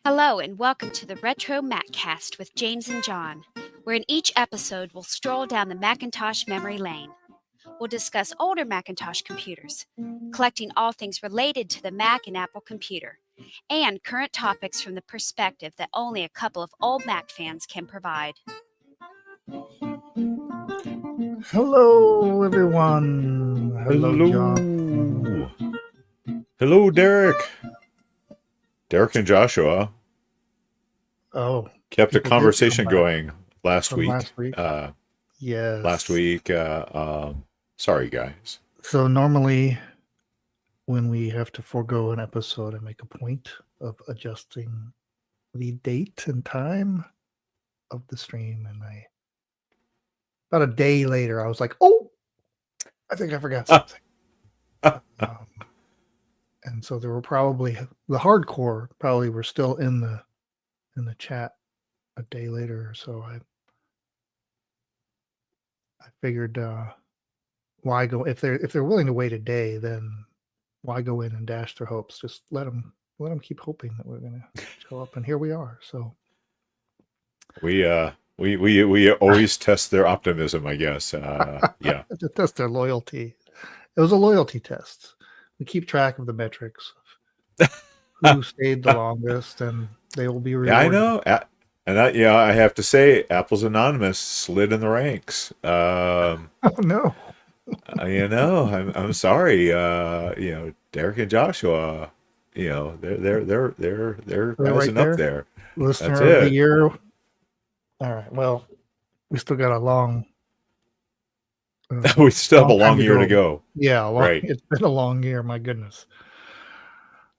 Hello and welcome to the RetroMacCast with James and John, where in each episode we'll stroll down the Macintosh memory lane. We'll discuss older Macintosh computers, collecting all things related to the Mac and Apple computer, and current topics from the perspective that only a couple of old Mac fans can provide. Hello, everyone. Hello, John. Hello. Hello, Derek. Derek and Joshua Oh, kept a people did come conversation back going last from week. last week. Yes. Last week. Sorry, guys. So normally, when we have to forego an episode, I make a point of adjusting the date and time of the stream, and about a day later, I was like, "Oh, I think I forgot something." And so there were probably the hardcore probably were still in the chat a day later or so. I figured why go if they're willing to wait a day, then why go in and dash their hopes? Just let them keep hoping that we're gonna show up, and here we are. So We always test their optimism, I guess. Yeah. to test their loyalty. It was a loyalty test. We keep track of the metrics of who stayed the longest, and they will be rewarded. Yeah, I know. I have to say, Apple's Anonymous slid in the ranks. Oh no. I'm sorry. Derek and Joshua, they're rising right up there. Listener That's of it. the year. All right. Well, we still got a long. We still have a long year to go. Yeah, Right. It's been a long year. My goodness.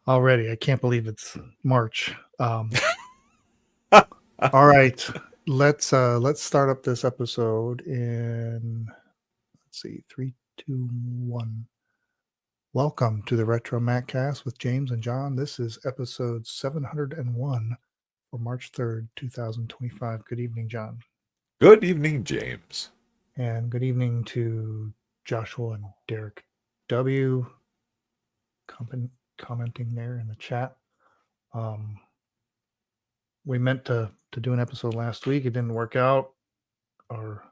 Already, I can't believe it's March. All right, let's start up this episode in. Let's see, 3, 2, 1. Welcome to the RetroMacCast with James and John. This is episode 701 for March 3rd, 2025. Good evening, John. Good evening, James. And good evening to Joshua and Derek W. Commenting there in the chat. We meant to do an episode last week. It didn't work out, or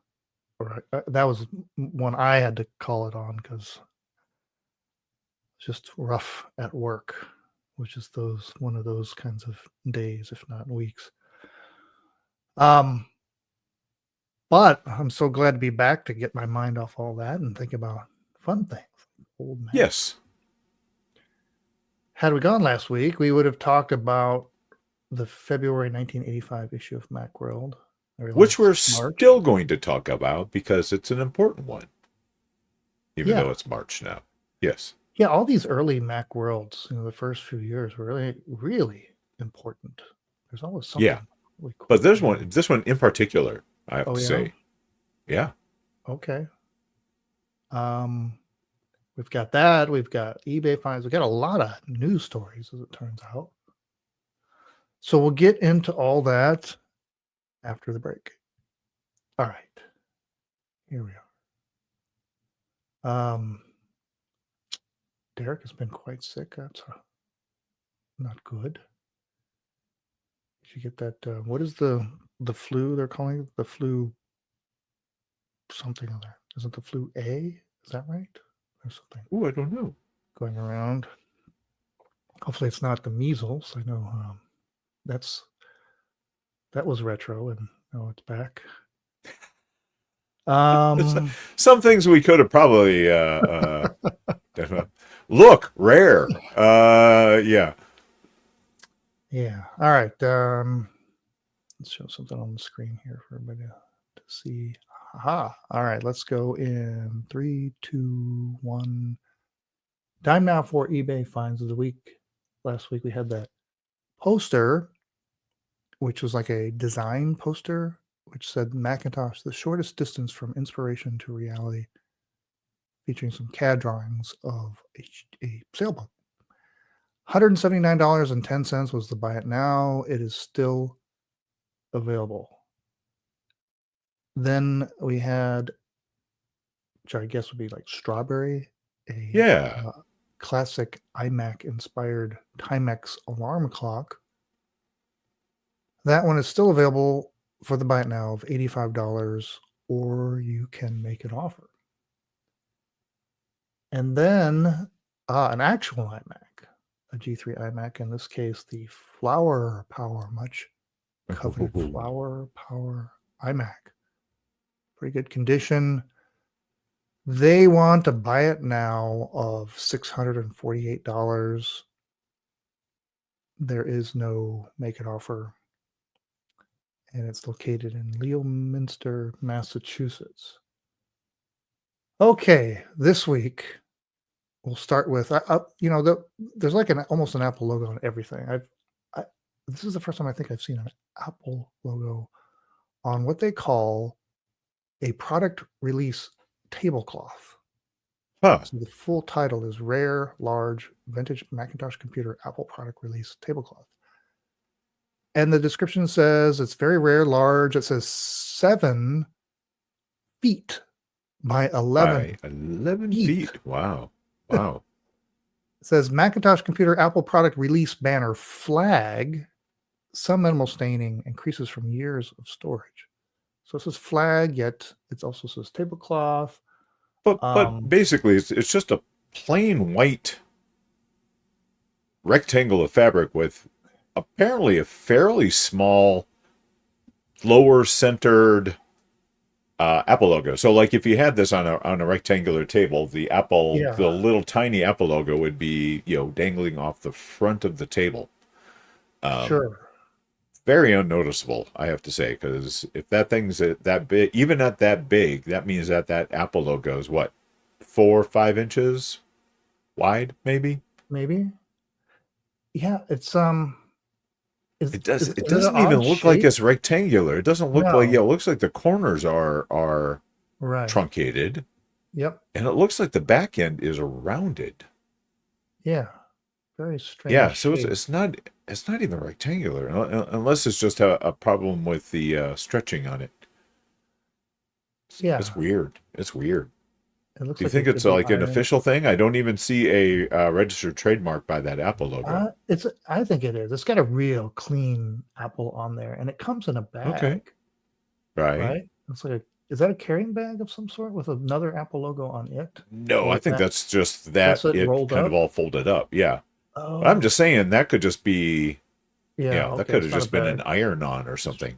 that was one I had to call it on because it's just rough at work, which is one of those kinds of days, if not weeks. But I'm so glad to be back to get my mind off all that and think about fun things. Old man. Yes. Had we gone last week, we would have talked about the February 1985 issue of Macworld, which we're still going to talk about because it's an important one, even though it's March now. Yes. Yeah, all these early Macworlds, the first few years were really, really important. There's always something. Yeah, really cool. But this one in particular, I have to say. Yeah. Okay. We've got that. We've got eBay finds. We've got a lot of news stories, as it turns out. So we'll get into all that after the break. All right. Here we are. Derek has been quite sick. That's not good. Did you get that? What is the flu they're calling it? The flu something other. Isn't the flu A? Is that right? Or something? Oh, I don't know. Going around. Hopefully it's not the measles. I know that was retro, and now it's back. Some things we could have probably look rare. Yeah. Yeah. All right. Let's show something on the screen here for everybody to see. Aha. All right. Let's go in 3, 2, 1. Time now for eBay finds of the week. Last week we had that poster, which was like a design poster, which said Macintosh, the shortest distance from inspiration to reality, featuring some CAD drawings of a sailboat. $179.10 was the buy it now. It is still available. Then we had, which I guess would be like strawberry, classic iMac inspired Timex alarm clock That one is still available for the buy it now of $85, or you can make an offer. And then an actual iMac, a G3 iMac, in this case, the Flower Power, much coveted Flower Power iMac. Pretty good condition. They want to buy it now of $648. There is no make it offer. And it's located in Leominster, Massachusetts. Okay, this week we'll start with there's like almost an Apple logo on everything. This is the first time I think I've seen an Apple logo on what they call a product release tablecloth. Huh. So the full title is Rare Large Vintage Macintosh Computer Apple Product Release Tablecloth. And the description says it's very rare, large. It says 7 feet by 11 feet. Wow. Wow. It says Macintosh Computer Apple Product Release Banner Flag. Some minimal staining increases from years of storage. So it says flag, yet it also says tablecloth. But basically, it's just a plain white rectangle of fabric with apparently a fairly small lower centered Apple logo. So like if you had this on a rectangular table, the little tiny Apple logo would be, dangling off the front of the table. Sure. Very unnoticeable, I have to say, because if that thing's that big, even at that big, that means that Apple logo is what, 4 or 5 inches wide, maybe. Yeah, it's it doesn't even look like it's rectangular. It doesn't look like it looks like the corners are right. Truncated. Yep. And it looks like the back end is rounded. Yeah. Very strange. Yeah, so it's not even rectangular unless it's just a problem with the stretching on it. It's weird. It's weird. It looks Do you think it's like an official thing? I don't even see a registered trademark by that Apple logo. I think it is. It's got a real clean Apple on there, and it comes in a bag. Okay. Right. It's like is that a carrying bag of some sort with another Apple logo on it? No, I think that's just that it rolled kind up? of all folded up. Yeah. Oh. But I'm just saying that could just be, that could have just been an iron-on or something.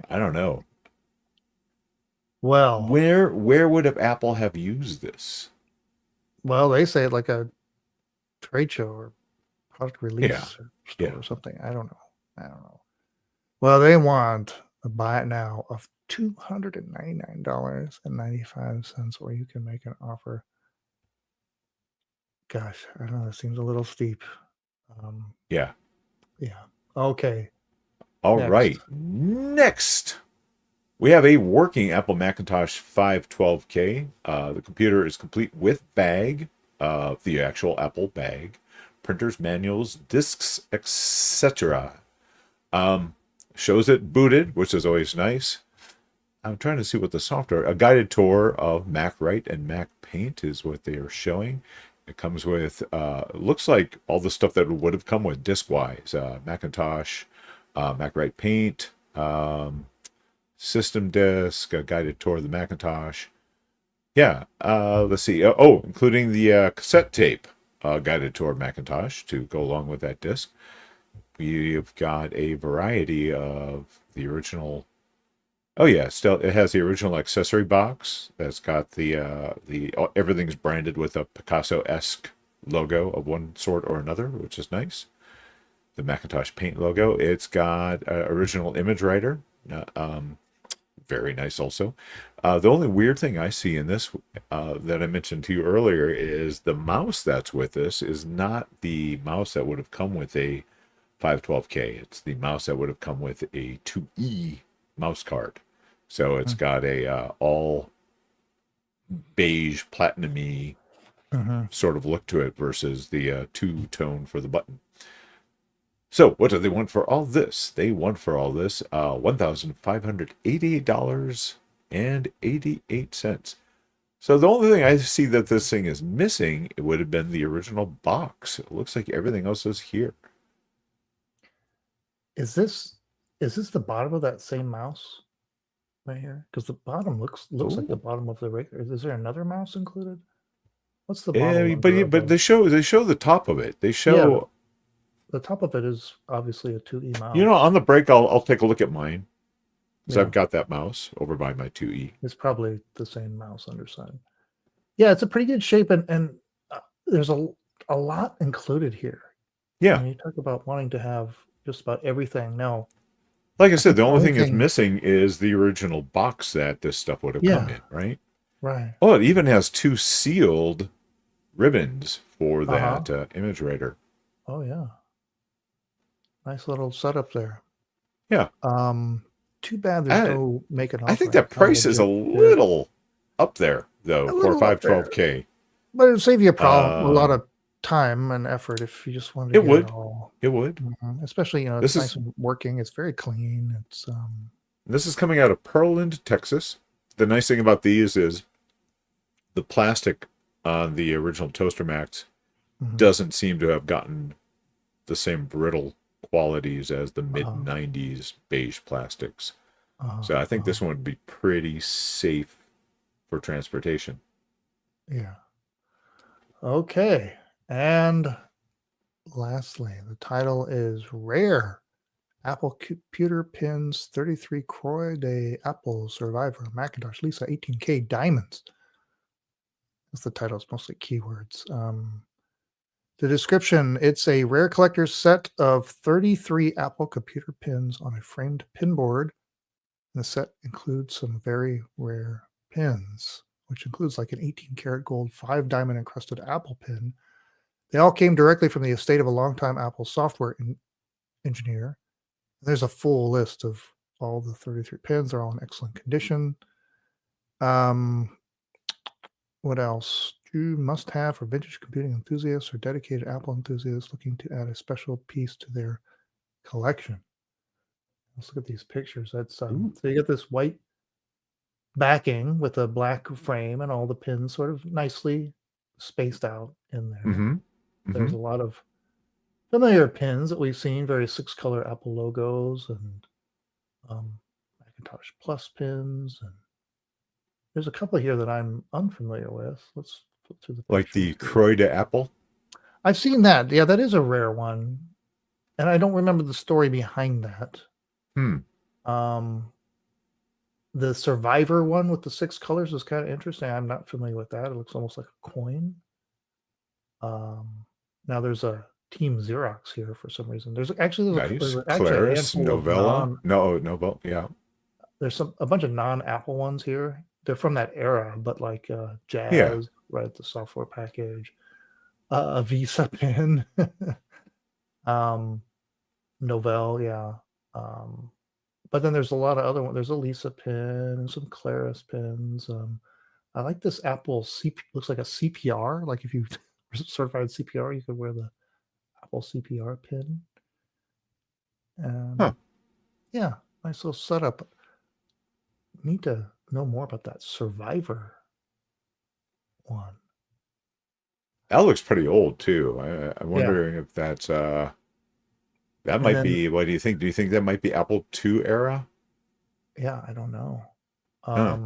I don't know. Well, where would Apple have used this? Well, they say like a trade show or product release store or something. I don't know. Well, they want a buy it now of $299.95, or you can make an offer. Gosh, I don't know. It seems a little steep. Yeah. Okay. All right. Next, we have a working Apple Macintosh 512K. The computer is complete with bag, the actual Apple bag, printers, manuals, discs, etc. Shows it booted, which is always nice. I'm trying to see what the software. A guided tour of MacWrite and Mac Paint is what they are showing. It comes with, looks like all the stuff that would have come with disc-wise. Macintosh, MacWrite Paint, system disk, a guided tour of the Macintosh. Yeah, let's see. Including the cassette tape guided tour of Macintosh to go along with that disc. We've got a variety of the original. Oh yeah, still it has the original accessory box that's got the everything's branded with a Picasso-esque logo of one sort or another, which is nice. The Macintosh Paint logo. It's got original image writer. Very nice also. The only weird thing I see in this that I mentioned to you earlier is the mouse that's with this is not the mouse that would have come with a 512K. It's the mouse that would have come with a 2E mouse card. So it's got a all beige, platinum-y sort of look to it versus the two-tone for the button. So what do they want for all this? They want for all this $1,588.88. So the only thing I see that this thing is missing, it would have been the original box. It looks like everything else is here. Is this the bottom of that same mouse right here? Because the bottom looks like the Ooh. bottom of the regular. Is there another mouse included? What's the model But number of but the? they show the top of it. They Yeah, show, the top of it is obviously a 2E on mouse. the break. I'll take a look at mine because Yeah, I've got that mouse over by my 2E. it's probably the same mouse underside. Yeah, it's a pretty good shape, and there's a lot included here. Yeah, You talk about wanting to have just about everything. Now, like I I said, think the the only only thing that's thing, missing is the original box that this stuff would have come yeah, in, right? right, Oh, it even has 2 sealed ribbons for uh-huh. that image writer. Oh yeah, nice little setup there. Yeah, Too bad there's I no make an I offer think and that it's not a price is a legit bid. little up there though A for little up there, 512K. but it'll save you a lot Um, of time and effort if you just wanted to it get it would, all. it would. Especially, it's This nice is and working. It's very clean. It's this is coming out of Pearland, Texas. The nice thing about these is the plastic on the original Toaster Max mhm, doesn't seem to have gotten the same brittle qualities as the mid uh-huh, 90s beige plastics. uh-huh, So I think uh-huh. this one would be pretty safe for transportation. Yeah. Okay. And lastly, the title is Rare Apple Computer Pins 33 Croix de Apple Survivor Macintosh Lisa 18K Diamonds. That's the title. It's mostly keywords. The description, it's a rare collector's set of 33 Apple computer pins on a framed pin board. The set includes some very rare pins, which includes like an 18 karat gold 5 diamond encrusted Apple pin. They all came directly from the estate of a longtime Apple software engineer. There's a full list of all the 33 pins. They're all in excellent condition. Um, what else? You must have for vintage computing enthusiasts or dedicated Apple enthusiasts looking to add a special piece to their collection. Let's look at these pictures. That's Ooh. so you get this white backing with a black frame and all the pins sort of nicely spaced out in there. Mm-hmm. Mm-hmm. There's a lot of familiar pins that we've seen, various 6-color Apple logos and Macintosh Plus pins. And there's a couple here that I'm unfamiliar with. Let's flip through the Like pictures the here. Croix de Apple. I've seen that. Yeah, that is a rare one. And I don't remember the story behind that. Hmm. Um, the Survivor one with the 6 colors is kind of interesting. I'm not familiar with that. It looks almost like a coin. Now there's a Team Xerox here for some reason. There's actually Nice. actually a Claris, handful of Novella. No, Novel. Yeah. there's a bunch of non-Apple ones here. They're from that era, but like Yeah. Jazz, right? The software package, a Visa pin, Novell, yeah. But then there's a lot of other ones. There's a Lisa pin and some Claris pins. I like this Apple looks like a CPR. Like if you certified CPR, you could wear the Apple CPR pin. Huh. Yeah, nice little setup. Need to know more about that Survivor one. That looks pretty old too. I'm Yeah, wondering if that's that and might then be. What do you think? Do you think that might be Apple II era? yeah, I don't know. Huh.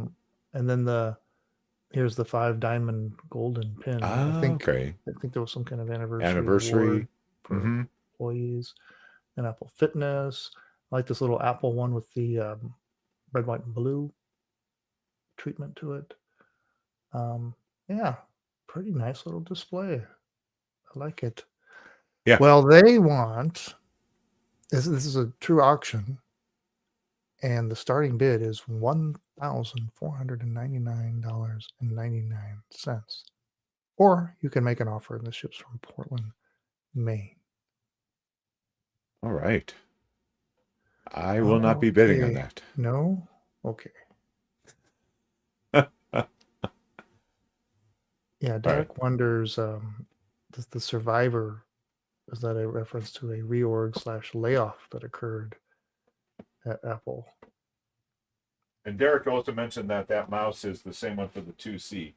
And then here's the 5 diamond golden pin. I Ah, think okay. there was some kind of anniversary Anniversary. award for Mm-hmm. employees and Apple Fitness. I like this little Apple one with the red, white, and blue treatment to it. Yeah, pretty nice little display. I like it. Yeah. Well, they want this is a true auction, and the starting bid is $1,499.99. Or you can make an offer, and this ships from Portland, Maine. All right. I will not be bidding on Okay. that. No? Okay. Yeah, All right. Derek wonders, the Survivor, is that a reference to a reorg / layoff that occurred at Apple? And Derek also mentioned that that mouse is the same one for the 2C.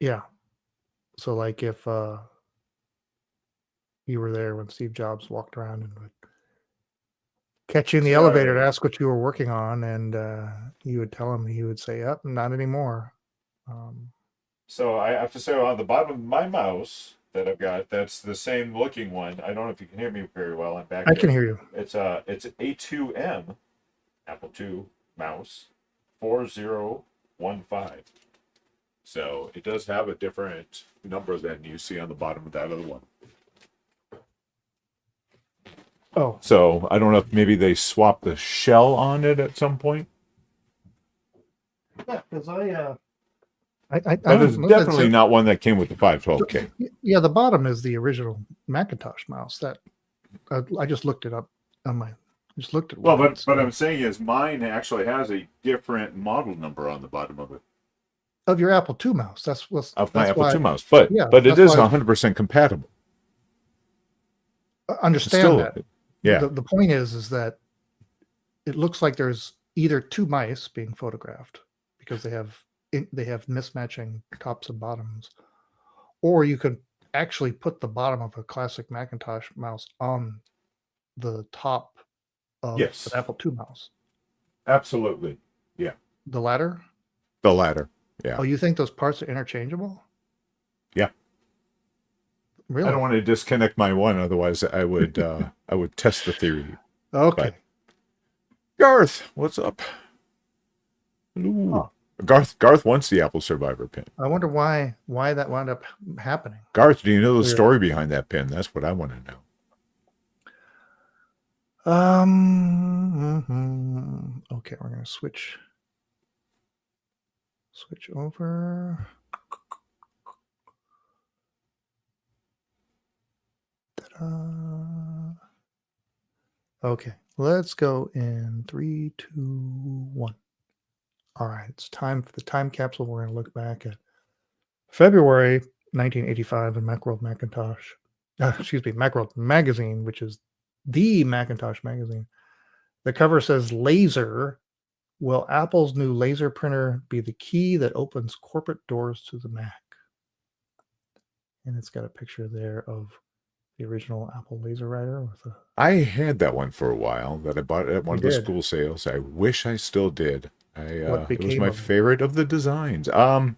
Yeah. So like if you were there when Steve Jobs walked around and would catch you in the elevator to ask what you were working on, and you would tell him, he would say, "Yep, not anymore." So I have to say, on the bottom of my mouse that I've got, that's the same looking one. I don't know if you can hear me very well. I'm back. I can hear you. It's A2M Apple II mouse 4015. So it does have a different number than you see on the bottom of that other one. Oh, So I don't know if maybe they swapped the shell on it at some point. yeah, because I But it's definitely not one that came with the 512K. Yeah, the bottom is the original Macintosh mouse. That I just looked it up on my. Just looked at. Well, but I'm saying is mine actually has a different model number on the bottom of it. Of your Apple II mouse. That's my Apple II mouse, but it is 100% compatible. Understand that. Yeah. The point is that it looks like there's either two mice being photographed because they have mismatching tops and bottoms, or you could actually put the bottom of a classic Macintosh mouse on the top of an Apple II mouse. Absolutely. Yeah. The latter? The latter. Yeah. Oh, you think those parts are interchangeable? Yeah. Really? I don't want to disconnect my one, otherwise I would test the theory. Okay. But Garth, what's up? Hello. Oh. Garth wants the Apple Survivor pin. I wonder why that wound up happening. Garth, do you know the story behind that pin? That's what I want to know. Okay, we're gonna switch over. Ta-da. Okay, let's go in 3, 2, 1. All right, it's time for the time capsule. We're going to look back at February 1985 in Macworld Macintosh. Macworld Magazine, which is the Macintosh magazine. The cover says, "Laser. Will Apple's new laser printer be the key that opens corporate doors to the Mac?" And it's got a picture there of the original Apple laser writer with a. I had that one for a while that I bought at one of the school sales. I wish I still did. It was my favorite of the designs. I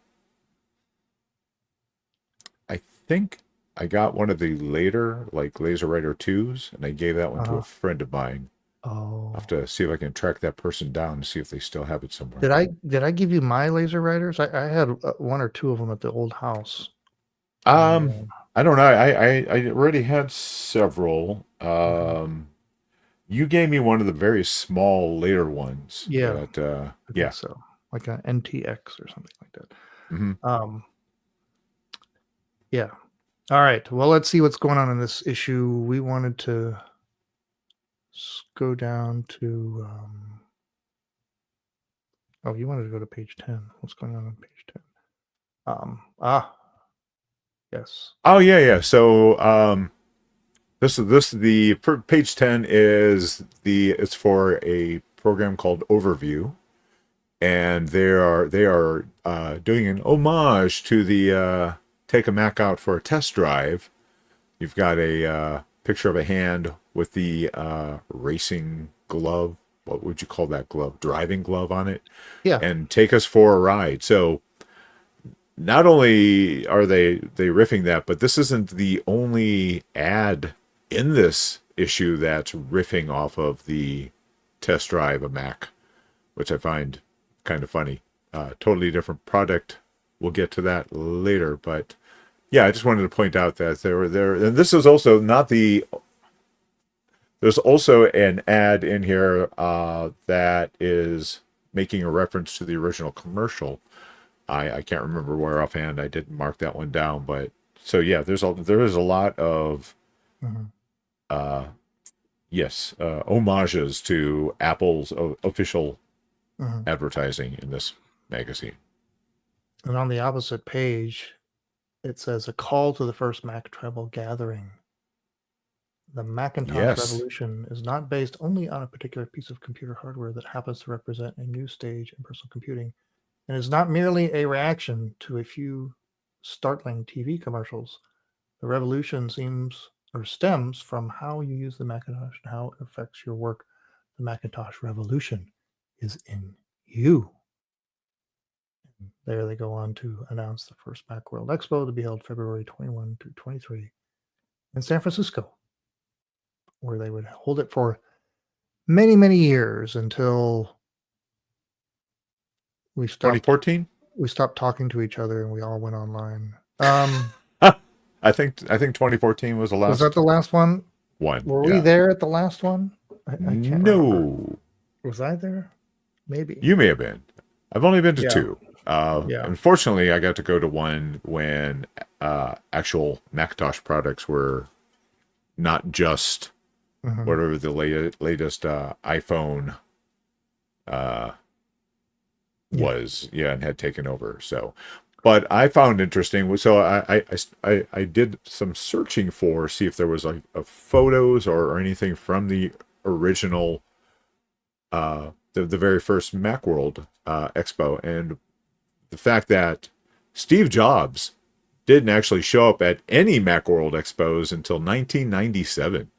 think I got one of the later, like Laser Writer 2s, and I gave that one to a friend of mine. Oh. I'll have to see if I can track that person down and see if they still have it somewhere. Did I give you my laser writers? I had one or two of them at the old house. I don't know. I already had several. You gave me one of the very small later ones. Yeah. I think so, like an NTX or something like that. Mm-hmm. Yeah. All right. Well, let's see what's going on in this issue. We wanted to go down to. You wanted to go to page 10. What's going on page 10? Yes. Oh yeah. So the page 10 it's for a program called Overview, and they are doing an homage to the take a Mac out for a test drive. You've got a picture of a hand with the racing glove. What would you call that glove? Driving glove on it. Yeah. And take us for a ride. So not only are they riffing that, but this isn't the only ad in this issue that's riffing off of the test drive a Mac, which I find kind of funny. Totally different product. We'll get to that later, but yeah, I just wanted to point out that they were there, and this is also not the. There's also an ad in here that is making a reference to the original commercial. I can't remember where offhand. I didn't mark that one down, but so yeah, there is a lot of homages to Apple's official advertising in this magazine. And on the opposite page, it says, "A call to the first Mac Treble gathering. The Macintosh revolution is not based only on a particular piece of computer hardware that happens to represent a new stage in personal computing, and is not merely a reaction to a few startling TV commercials. The revolution seems or stems from how you use the Macintosh and how it affects your work. The Macintosh revolution is in you. And there they go on to announce the first Macworld Expo to be held February 21 to 23 in San Francisco, where they would hold it for many, many years until we stopped 2014. talking to each other and we all went online. I think 2014 was the last. Was that the last one? one? Were Yeah. we there at the last one? I can't remember. No, Was I there? Maybe. you may have been. I've only been to Yeah. two. Yeah. Unfortunately, I got to go to one when actual Macintosh products were not just Mhm. whatever the latest iPhone was, and had taken over. So, but I found interesting. So I did some searching for see if there was like photos or anything from the original, the very first MacWorld Expo, and the fact that Steve Jobs didn't actually show up at any Macworld Expos until 1997.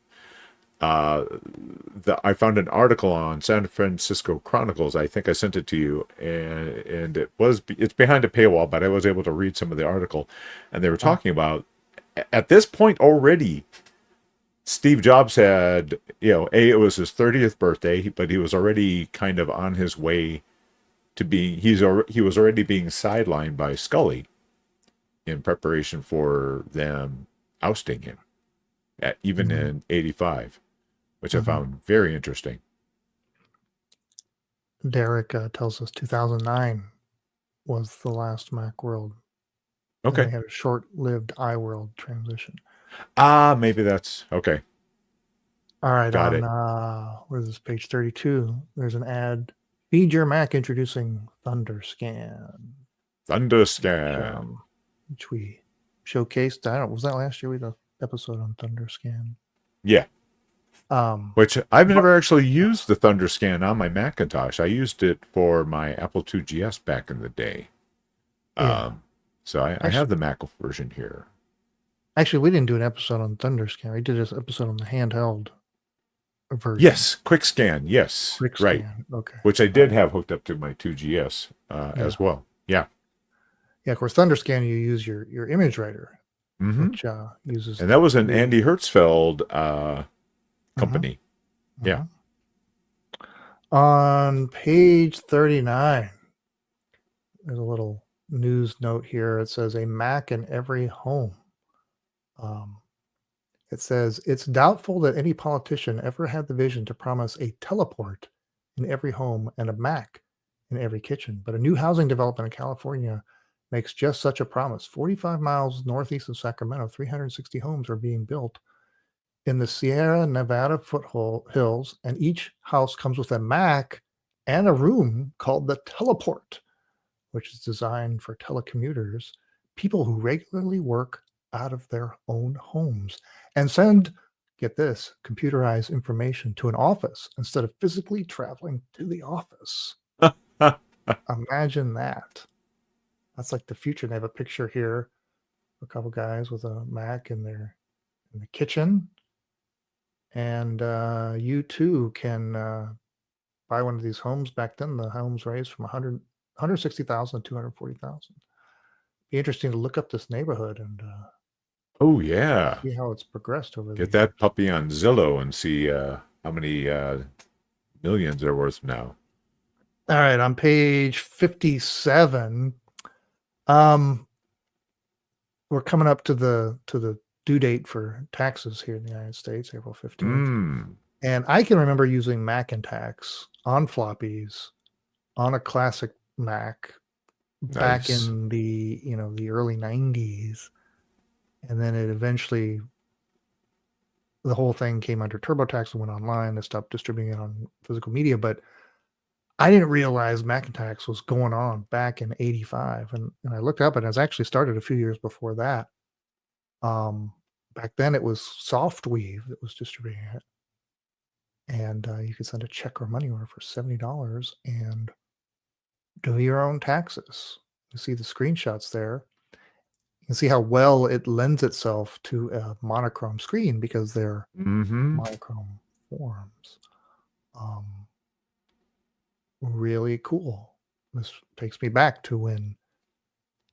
I found an article on San Francisco Chronicles. I think I sent it to you, and it's behind a paywall, but I was able to read some of the article, and they were talking about at this point already. Steve Jobs had, it was his 30th birthday, but he was already kind of on his way to being. He was already being sidelined by Scully in preparation for them ousting him, even in '85. Which I found very interesting. Derek tells us 2009 was the last Macworld. Okay. And they had a short-lived iWorld transition. Maybe that's okay. All right. Got it. What is this? Page 32. There's an ad. Feed your Mac introducing ThunderScan. Which we showcased. Was that last year? We did an episode on ThunderScan. Yeah. Which I've never actually used the ThunderScan on my Macintosh. I used it for my Apple II GS back in the day. So I have the Mac version here. Actually, we didn't do an episode on ThunderScan. We did this episode on the handheld version. Yes, QuickScan. Yes, QuickScan. Right. Okay. Which I did have hooked up to my 2GS as well. Yeah. Yeah. Of course, ThunderScan. You use your image writer, which uses. And that was an Andy Hertzfeld company. Yeah. On page 39, there's a little news note here. It says a Mac in every home. It says it's doubtful that any politician ever had the vision to promise a teleport in every home and a Mac in every kitchen. But a new housing development in California makes just such a promise. 45 miles northeast of Sacramento, 360 homes are being built in the Sierra Nevada foothills, and each house comes with a Mac and a room called the Teleport, which is designed for telecommuters, people who regularly work out of their own homes and send, get this, computerized information to an office instead of physically traveling to the office. Imagine that. That's like the future. They have a picture here of a couple guys with a Mac in the kitchen. And you too can buy one of these homes. Back then, the homes raised from 160,000 to 240,000. Be interesting to look up this neighborhood and see how it's progressed over the years. Get that puppy on Zillow and see how many millions they're worth now. All right, on page 57, we're coming up to the due date for taxes here in the United States, April 15th. And I can remember using Macintax on floppies on a classic Mac back in the the early 90s. And then it eventually, the whole thing came under TurboTax and went online. They stopped distributing it on physical media. But I didn't realize Macintax was going on back in 85. And I looked up, and it was actually started a few years before that. Back then it was SoftWeave that was distributing it. And you could send a check or money order for $70 and do your own taxes. You see the screenshots there. You can see how well it lends itself to a monochrome screen because they're Mm-hmm. monochrome forms. Really cool. This takes me back to when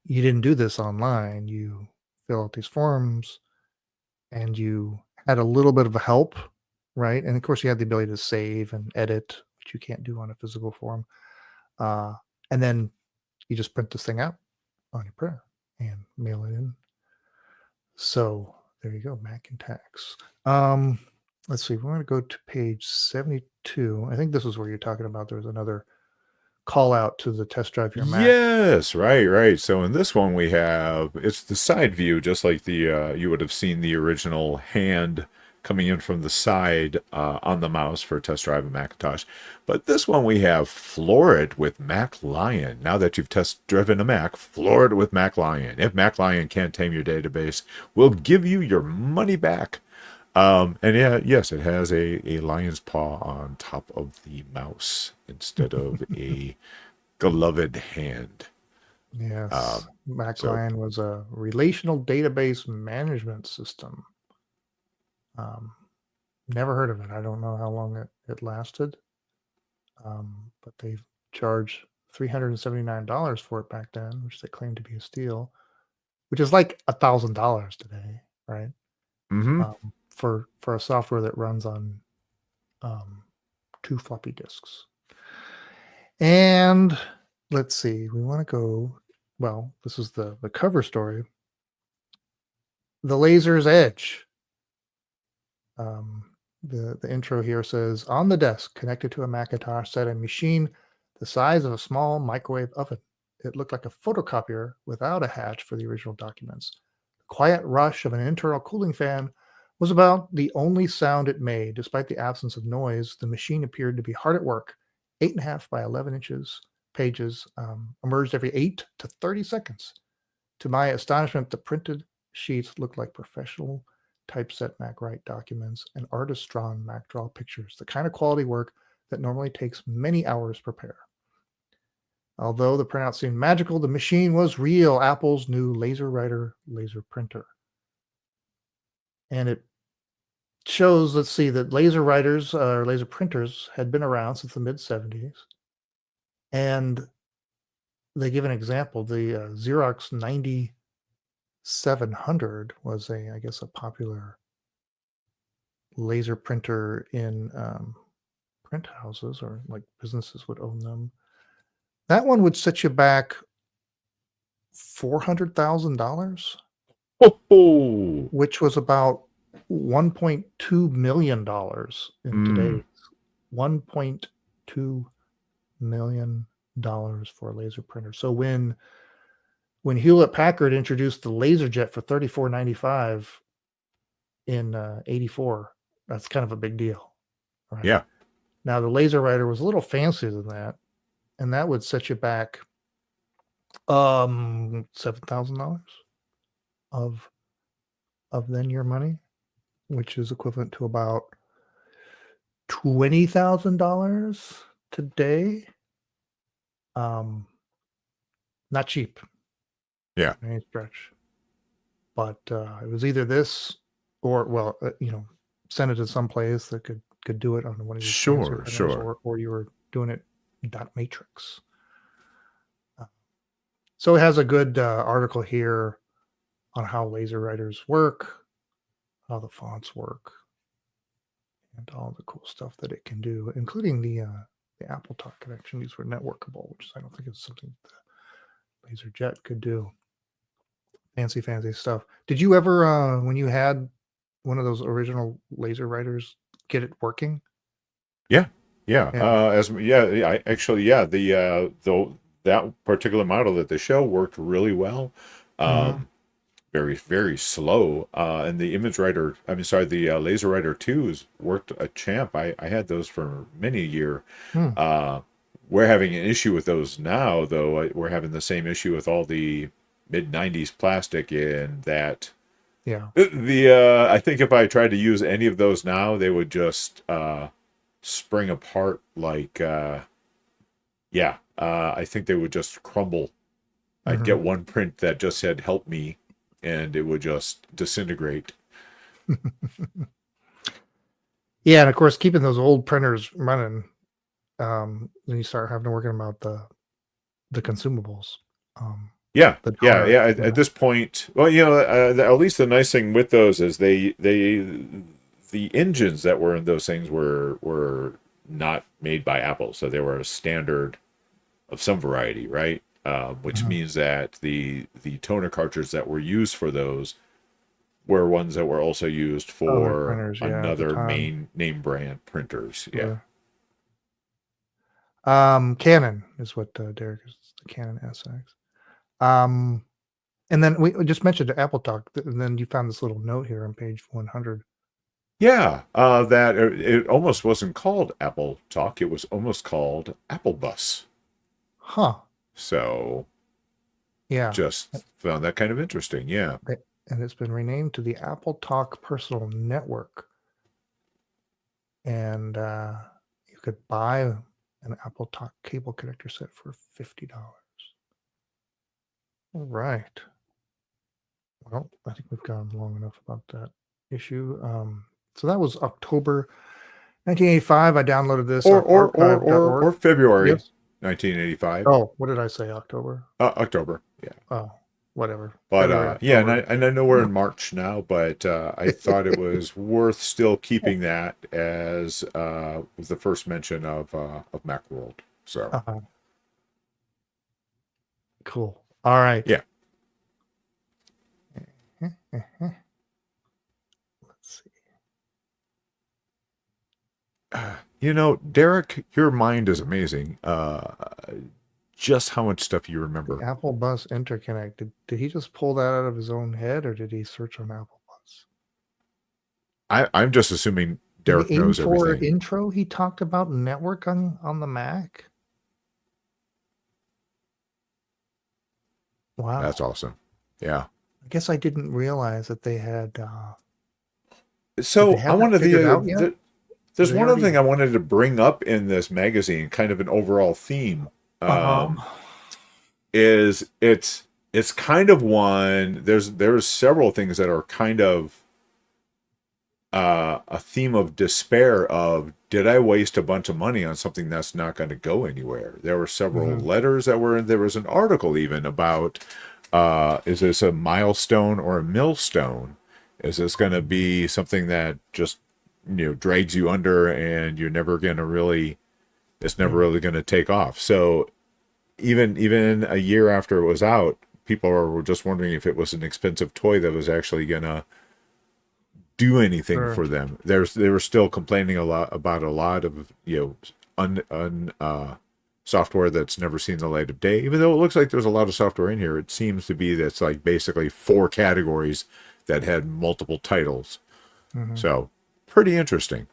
you didn't do this online. You fill out these forms and you had a little bit of a help, right? And of course, you had the ability to save and edit, which you can't do on a physical form. And then you just print this thing out on your printer and mail it in. So there you go, Mac and Tax. Let's see, we want to go to page 72. I think this is where you're talking about there was another call out to the test drive your Mac. Yes, right. So in this one we have, it's the side view, just like the you would have seen the original hand coming in from the side on the mouse for test drive a Macintosh. But this one we have floor it with Mac Lion. Now that you've test driven a Mac, floor it with Mac Lion. If Mac Lion can't tame your database, we'll give you your money back. And yeah, yes, it has a lion's paw on top of the mouse instead of a gloved hand. Yes, So, MacLion was a relational database management system. Never heard of it. I don't know how long it lasted, but they charged $379 for it back then, which they claimed to be a steal, which is like $1,000 today, right? mm-hmm. For a software that runs on 2 floppy disks. And let's see, we want to go. Well, this is the cover story. The Laser's Edge. The intro here says, on the desk connected to a Macintosh sat a machine the size of a small microwave oven. It looked like a photocopier without a hatch for the original documents. The quiet rush of an internal cooling fan was about the only sound it made. Despite the absence of noise, the machine appeared to be hard at work. 8.5 by 11 inches pages emerged every 8 to 30 seconds. To my astonishment, the printed sheets looked like professional typeset MacWrite documents and artist-drawn MacDraw pictures, the kind of quality work that normally takes many hours to prepare. Although the printout seemed magical, the machine was real, Apple's new LaserWriter laser printer. And it shows, let's see, that laser writers or laser printers had been around since the mid-70s. And they give an example. The Xerox 9700 was I guess, a popular laser printer in print houses, or like businesses would own them. That one would set you back $400,000, Oh, which was about $1.2 million in today's $1.2 million for a laser printer. So when Hewlett Packard introduced the LaserJet for $34.95 in 84, that's kind of a big deal, right? yeah. Now the LaserWriter was a little fancier than that, and that would set you back $7,000 of then your money, which is equivalent to about $20,000 today. Not cheap. Yeah. Any stretch. But it was either this or, well, send it to some place that could do it on one of these fancier printers, Sure. or you were doing it dot matrix. So it has a good article here on how laser writers work, how the fonts work, and all the cool stuff that it can do, including the Apple Talk connection. These were networkable, which I don't think is something the LaserJet could do. Fancy stuff. Did you ever, when you had one of those original laser writers, get it working? Yeah. Yeah. That particular model that they show worked really well. Very, very slow. And the the Laser Writer 2s worked a champ. I had those for many a year. We're having an issue with those now, though. We're having the same issue with all the mid-90s plastic in that. Yeah. I think if I tried to use any of those now, they would just spring apart like I think they would just crumble. I'd get one print that just said help me, and it would just disintegrate. Yeah, and of course, keeping those old printers running, then you start having to worry about the consumables. Yeah, The yeah, donor, yeah. At this point, well, at least the nice thing with those is the engines that were in those things were not made by Apple, so they were a standard of some variety, right? Which means that the toner cartridges that were used for those were ones that were also used other for printers, at the another time. main name brand printers. Yeah. Sure. Canon is what Derek is, the Canon SX. And then we just mentioned Apple Talk, and then you found this little note here on page 100. Yeah, that it almost wasn't called Apple Talk. It was almost called Apple Bus. Huh. So Yeah. just found that kind of interesting. Yeah. And it's been renamed to the Apple Talk Personal Network. And you could buy an Apple Talk cable connector set for $50. All right. Well, I think we've gone long enough about that issue. So that was October 1985. I downloaded this on archive.org. Or February Yes. 1985. Oh, what did I say? October? October. Yeah. Oh, whatever. But February, yeah, October. and I know we're in March now, but I thought it was worth still keeping that as was the first mention of Macworld. So Cool. All right. yeah. Let's see. Derek, your mind is amazing. Just how much stuff you remember. The Apple Bus Interconnect. Did he just pull that out of his own head, or did he search on Apple Bus? I'm just assuming Derek In the knows 84 everything. intro, he talked about network on the Mac. Wow. That's awesome. Yeah. I guess I didn't realize that they had. So I wanted there's one other thing I already- wanted to bring up in this magazine, kind of an overall theme. Is it's kind of one. There's several things that are kind of a theme of despair of, did I waste a bunch of money on something that's not going to go anywhere? There were several letters that were in. There was an article even about, is this a milestone or a millstone? Is this going to be something that just, drags you under and you're never going to really, it's never really going to take off? So even a year after it was out, people were just wondering if it was an expensive toy that was actually going to do anything for them. They were still complaining about a lot of software that's never seen the light of day. Even though it looks like there's a lot of software in here, it seems to be that's like basically 4 categories that had multiple titles. So pretty interesting.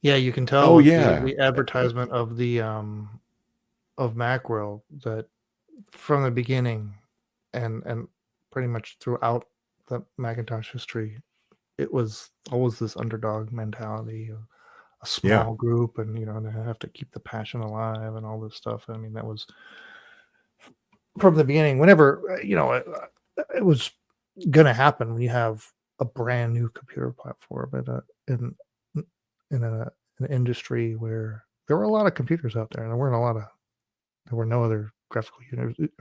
Yeah, you can tell. Oh with yeah, the advertisement of the of Macworld that from the beginning and pretty much throughout the Macintosh history, it was always this underdog mentality of a small group, and they have to keep the passion alive and all this stuff. I mean, that was from the beginning. Whenever it was going to happen when you have a brand new computer platform in an industry where there were a lot of computers out there, and there were no other graphical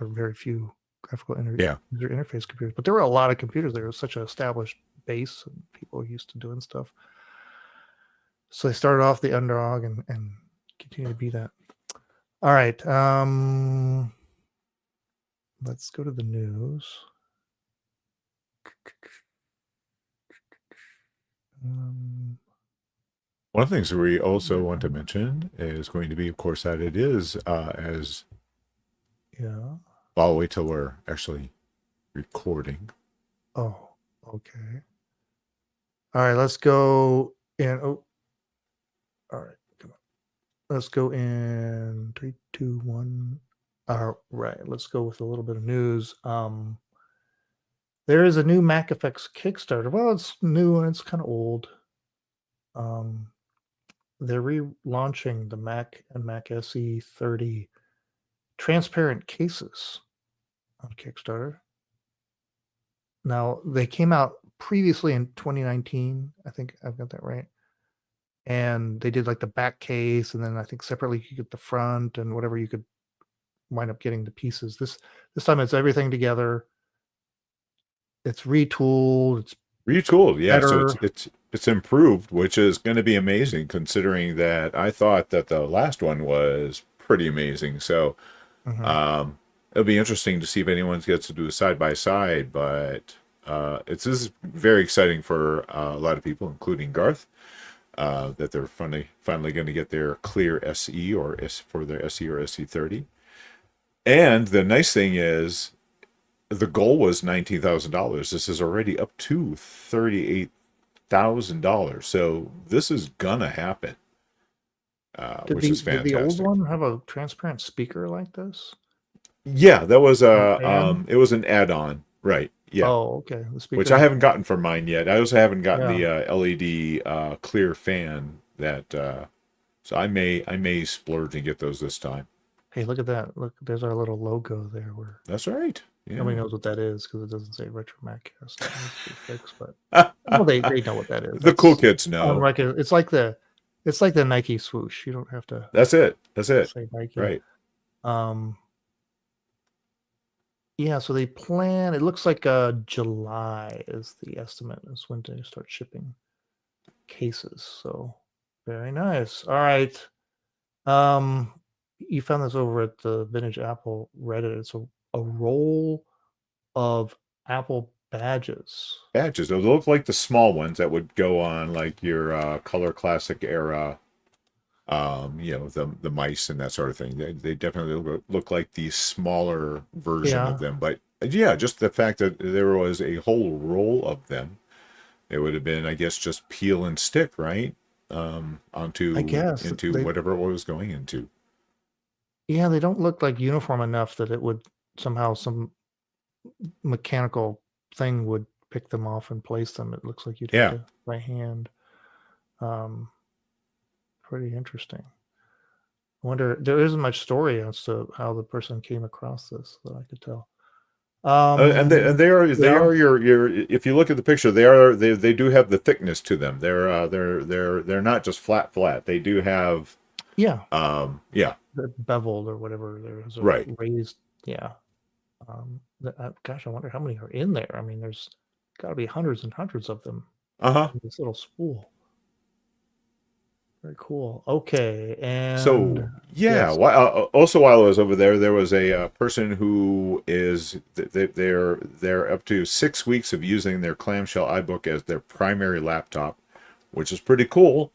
or very few graphical user interface computers, but there were a lot of computers. There was such an established base, and people were used to doing stuff. So they started off the underdog and continue to be that. All right. Let's go to the news. One of the things we also want to mention is going to be, of course, that it is as. Yeah. I'll wait till we're actually recording. Oh, okay. All right, let's go in. Oh, all right, come on. Let's go in 3, 2, 1. All right, let's go with a little bit of news. There is a new Mac Effects Kickstarter. Well, it's new and it's kind of old. They're relaunching the Mac and Mac SE 30 transparent cases on Kickstarter. Now they came out previously in 2019. I think I've got that right. And they did like the back case, and then I think separately you could get the front and whatever you could wind up getting the pieces. This time it's everything together. It's retooled. It's Retooled, yeah. So better. it's improved, which is going to be amazing considering that I thought that the last one was pretty amazing. So it'll be interesting to see if anyone gets to do a side by side. But this is very exciting for a lot of people, including Garth, that they're finally going to get their clear SE for their SE or SE30. And the nice thing is, the goal was $19,000. This is already up to $38,000. So this is gonna happen, which is Did the old fantastic. one have a transparent speaker like this? Yeah, that was Fan? it was an add-on, right? Yeah, Oh, okay. The speaker. which I haven't gotten for mine yet. I also haven't gotten Yeah. the LED clear fan that. So I may splurge and get those this time. Hey, look at that. Look, there's our little logo there. Where That's right. nobody Yeah. knows what that is because it doesn't say RetroMacCast. That needs to be fixed, but well, they know what that is. The cool That's kids know. like it's like the Nike swoosh. You don't have to That's it. That's it. say Nike. Right. Yeah, so they plan. It looks like July is the estimate is when they start shipping cases. So very nice. All right. You found this over at the Vintage Apple Reddit. It's a roll of Apple badges. Badges. Those look like the small ones that would go on like your Color Classic era, the mice and that sort of thing. They definitely look like the smaller version Yeah. of them. But yeah, just the fact that there was a whole roll of them, it would have been, I guess, just peel and stick, right? Onto I guess into whatever it was going into. Yeah, they don't look like uniform enough that it would somehow some mechanical thing would pick them off and place them. It looks like you'd have to by hand. Pretty interesting. I wonder, there isn't much story as to how the person came across this that I could tell. And they are your if you look at the picture, they do have the thickness to them. They're not just flat. They do have they're beveled or whatever. There's a right raised gosh, I wonder how many are in there. I mean, there's got to be hundreds and hundreds of them. In this little spool. Very cool. Okay, and so yeah. yes. Also, while I was over there, there was a person who is they're up to 6 weeks of using their clamshell iBook as their primary laptop, which is pretty cool.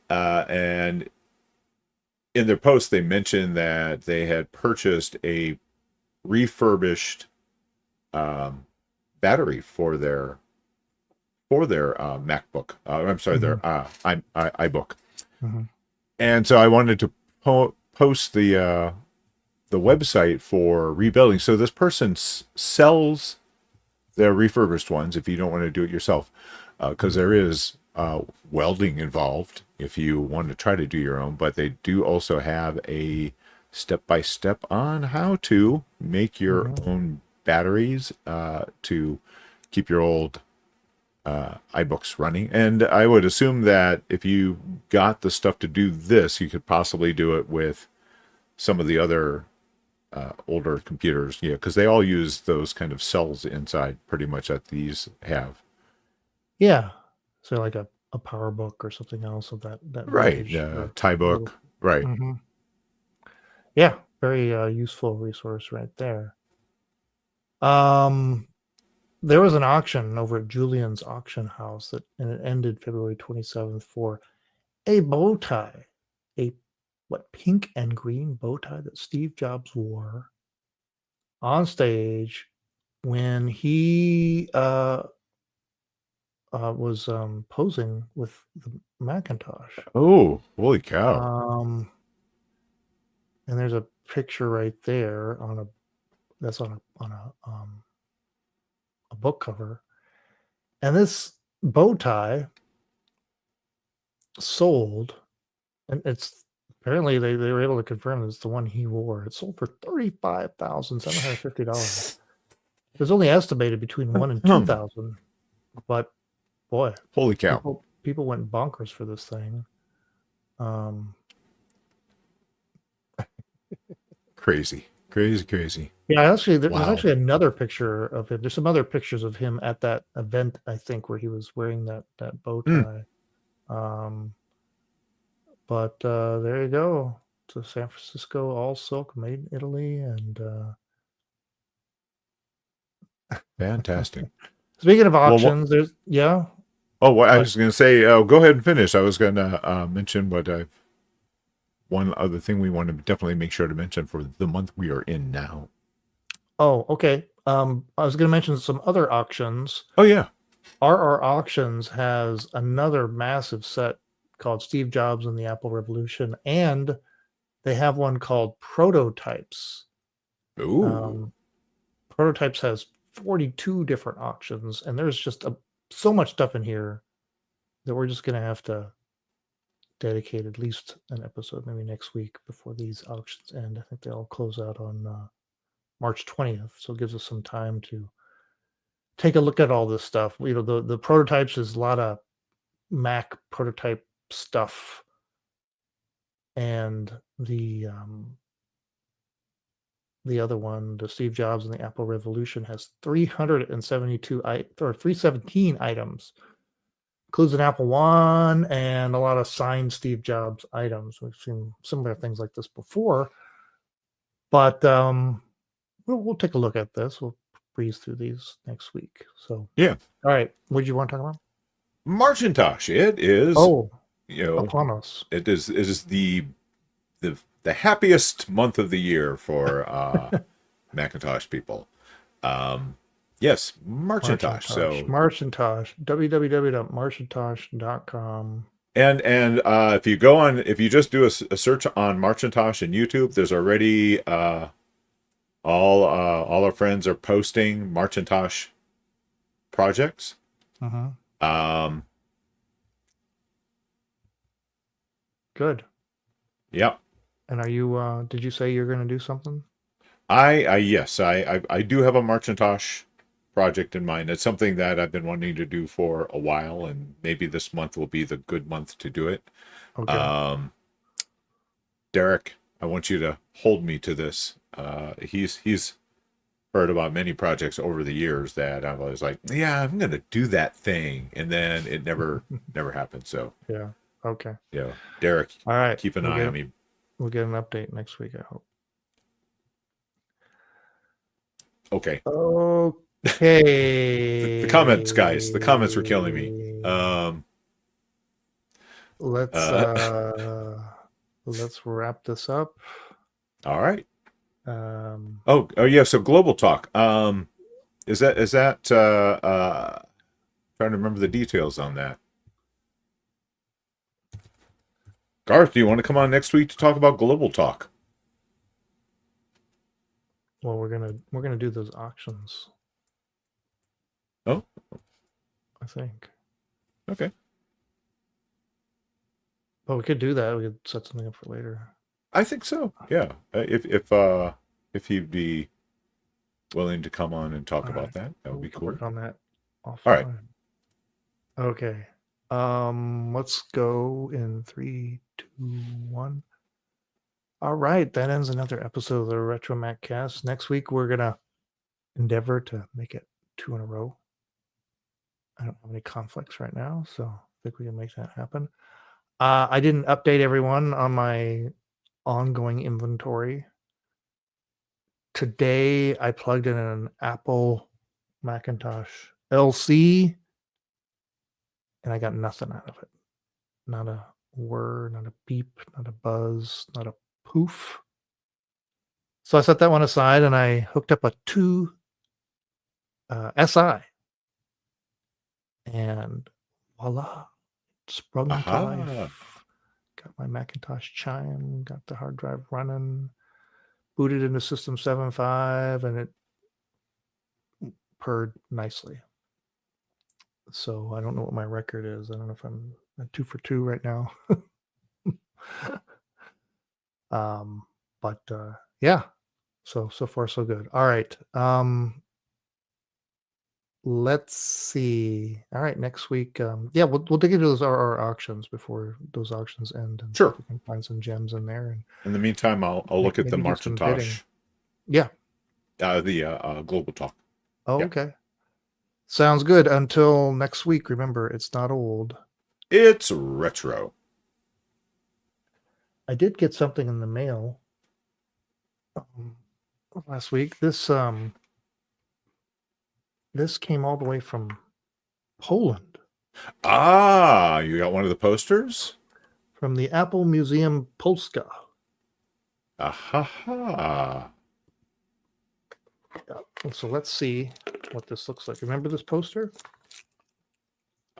And in their post, they mentioned that they had purchased a refurbished battery for their MacBook. I'm sorry, their iBook. And so I wanted to post the website for rebuilding. So this person sells their refurbished ones if you don't want to do it yourself, because there is welding involved if you want to try to do your own. But they do also have a step-by-step on how to make your own batteries to keep your old iBooks running. And I would assume that if you got the stuff to do this, you could possibly do it with some of the other older computers, because they all use those kind of cells inside pretty much that these have. Yeah, so like a PowerBook or something else of that right, TieBook, right. Yeah, very useful resource right there. There was an auction over at Julian's Auction House and it ended February 27th for a bow tie, a pink and green bow tie that Steve Jobs wore on stage when he was posing with the Macintosh. Oh, holy cow! And there's a picture right there on a book cover, and this bow tie sold, and it's apparently they were able to confirm that it's the one he wore. It sold for $35,750. It was only estimated between 1 and 2,000, but boy, Holy cow. people went bonkers for this thing. Crazy. Yeah, actually, there's Wow. actually another picture of him. There's some other pictures of him at that event, I think, where he was wearing that bow tie. But there you go. To San Francisco, all silk, made in Italy, and Fantastic. speaking of Well, auctions, there's oh, what I What? was going to say, go ahead and finish. I was going to mention one other thing we want to definitely make sure to mention for the month we are in now. Oh, okay. I was going to mention some other auctions. Oh, yeah. RR Auctions has another massive set called Steve Jobs and the Apple Revolution, and they have one called Prototypes. Ooh. Prototypes has 42 different auctions, and there's just so much stuff in here that we're just going to have to dedicate at least an episode, maybe next week, before these auctions end. I think they all close out on March 20th, so it gives us some time to take a look at all this stuff. You know, the prototypes is a lot of Mac prototype stuff, and the other one, the Steve Jobs and the Apple Revolution, has 317 items. Includes an Apple One and a lot of signed Steve Jobs items. We've seen similar things like this before, but we'll take a look at this. We'll breeze through these next week. So Yeah. All right, what do you want to talk about? Marcintosh. It is. Upon us. It is the happiest month of the year for Macintosh people. Yes, Marcintosh. So Marcintosh, www.marcintosh.com. And if you just do a search on Marcintosh and YouTube, there's already all our friends are posting Marcintosh projects. Good. Yep. And are you? Did you say you're going to do something? Yes, I do have a Marcintosh project in mind. It's something that I've been wanting to do for a while, and maybe this month will be the good month to do it. Okay. Derek, I want you to hold me to this. He's heard about many projects over the years that I was like, yeah, I'm gonna do that thing, and then it never happened. So yeah. Okay. Yeah, Derek. All right. Keep an eye on me. We'll get an update next week, I hope. Okay. Okay. The comments, guys. The comments were killing me. Let's wrap this up. All right. Oh yeah. So Global Talk. Is that trying to remember the details on that. Garth, do you want to come on next week to talk about Global Talk? Well, we're gonna do those auctions. Oh, I think. Okay. But we could do that. We could set something up for later. I think so. Yeah. If he'd be willing to come on and talk about that would be cool. Work on that. All right. Okay. Let's go in 3, 2, 1. All right, that ends another episode of the RetroMacCast. Next week we're gonna endeavor to make it 2 in a row. I don't have any conflicts right now, so I think we can make that happen. I didn't update everyone on my ongoing inventory. Today I plugged in an Apple Macintosh LC, and I got nothing out of it. Not a whir, not a beep, not a buzz, not a poof. So I set that one aside and I hooked up a 2 SI, and voila, sprung to life. Got my Macintosh chime, got the hard drive running, booted into System 7.5, and it purred nicely. So I don't know what my record is. I don't know if I'm at 2 for 2 right now. But yeah, so far so good. All right. let's see. All right, next week. Yeah, we'll dig into those RR auctions before those auctions end, and see Sure. if we can find some gems in there, and In the meantime, I'll look at the maybe do some bidding. Macintosh, Yeah. the Global Talk. Oh, Yeah. okay. Sounds good. Until next week, remember, it's not old. It's retro. I did get something in the mail last week. This came all the way from Poland, Ah, you got one of the posters? from the Apple Museum Polska. Aha. Yeah. So let's see what this looks like. Remember this poster?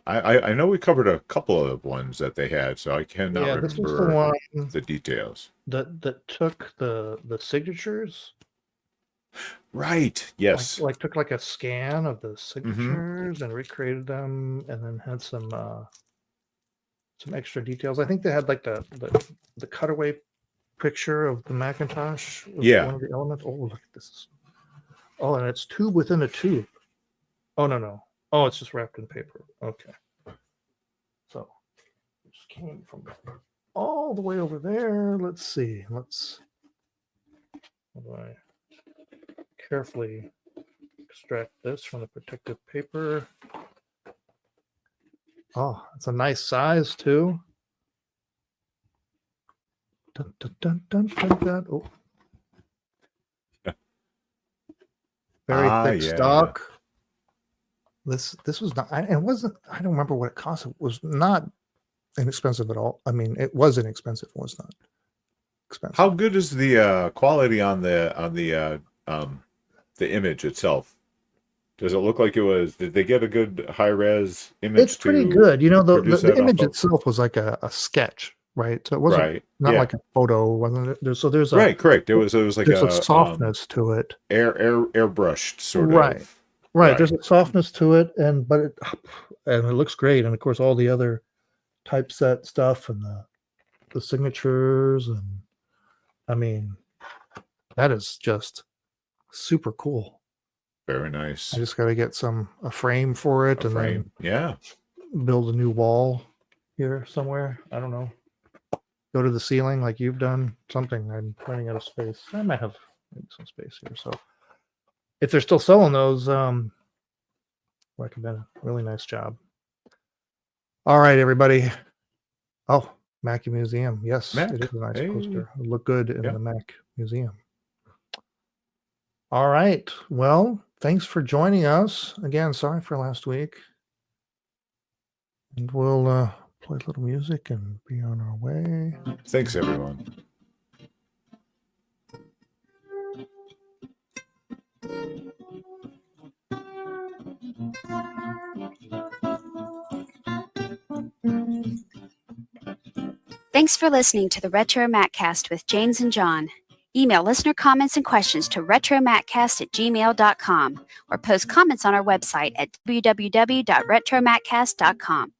I know we covered a couple of ones that they had, so I cannot Yeah, this was the remember one the details. that took the signatures. Right. Yes. Like took like a scan of the signatures and recreated them, and then had some extra details. I think they had like the cutaway picture of the Macintosh was Yeah. one of the elements. Oh, look at this. Oh, and it's tube within a tube. Oh, no. Oh, it's just wrapped in paper. Okay. So it just came from all the way over there. Let's see. How do I carefully extract this from the protective paper? Oh, it's a nice size too. Dun, dun, dun, dun, dun, dun. Oh. Very thick stock. This was not. It wasn't. I don't remember what it cost. It was not inexpensive at all. I mean, it was inexpensive. It was not expensive. How good is the quality on the image itself? Does it look like it was? Did they get a good high res image? It's pretty good. You know, the image off of? itself was like a sketch, right? So it wasn't Right. not Yeah. like a photo, wasn't it? So there's a Right. Correct. It was like there's a softness to it. Airbrushed sort Right. of. Right. There's a softness to it, and it looks great. And of course, all the other typeset stuff and the signatures, and I mean, that is just super cool. Very nice. I just got to get a frame for it, Then build a new wall here somewhere. I don't know. Go to the ceiling like you've done. Something. I'm running out of space. I might have maybe some space here. So if they're still selling those, recommend. Really nice job. All right, everybody. Oh, Mac Museum. Yes, Mac. it is a nice Hey. poster. It looked good in the Mac Museum. All right. Well, thanks for joining us. Again, sorry for last week. And we'll play a little music and be on our way. Thanks, everyone. Thanks for listening to the RetroMacCast with James and John. Email listener comments and questions to retromaccast@gmail.com or post comments on our website at www.retromaccast.com.